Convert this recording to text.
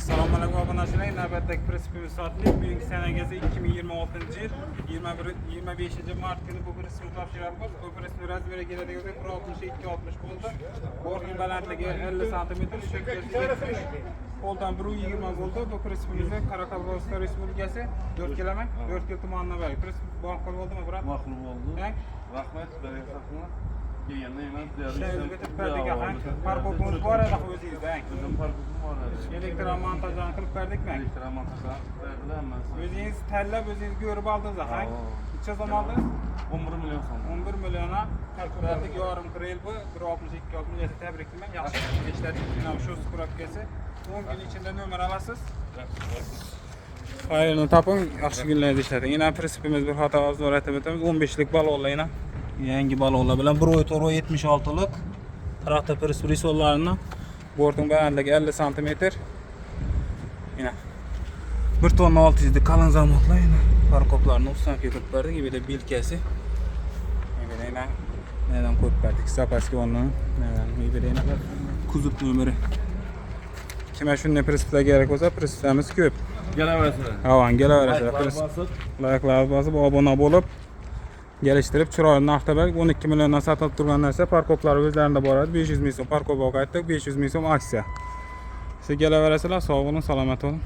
Assalomu alaykum obunachilar. Navbatdagi prensipimiz soatlik. Bugungi sanagasi 2026-yil 25 mart kuni bu prensipni topshiramiz. Bu prensipni razmeri keladigan bo'lsa 162-60 bo'ldi. Borning balandligi 50 sm, sho'kkasi 70, qo'ldan 120 bo'ldi. Bu prensipimizni Qoraqalpog'iston Respublikasi 4 km 4 kil tumanidan beri. Prensip ma'qul bo'ldimi, brat? Ma'qul bo'ldi. Rahmat, baraka. Kelganda emas, parkobimiz bor edi o'zingizda. Bizim parkobimiz bor edi. Elektr montajini qilib berdikmi? Elektr montajini qilib berdilar hammasi. O'zingiz tanlab, o'zingiz ko'rib oldingiz, ha? Necha so'm oldingiz? 11 million so'm. 11 milliona kalkulatik yorim krel bu 162-60 tabrik qilaman. Yaxshi ishladik. Mana shu spravkasi 10 kun ichida nomer olasiz. Xayrni toping, yaxshi kunlarda ishlating. Yana prinsipimiz bir xato azor aytib o'tamiz. 15lik balonlar yana yangi balonlar bilan 1.76 lik traktor prinsiplarni borting balandligi 50 sm. Yana 1 tonna 600 lik qalin zamoqlar yana parkoplarni ustidan ketib berdik. Bu yerda bilkasi. Bu yerda nedan qo'yib berdik. Zapaski o'rnini. Bu yerda yana kuzov nomeri. Kimga shunday prinsiplar kerak bo'lsa, prinsiplarimiz ko'p. Kelaverasizlar. Avan kelaverasizlar. Like'lar bosib, obuna bo'lib, geliştirib chiroyli narxda 12 milliondan sotib turgan narsa parkoplar o'zlarida boradi. 500 ming so'm parkopga qaytdik, 500 ming so'm aksiya. Siz kelaverasizlar, sog' bo'lin, salomat bo'ling.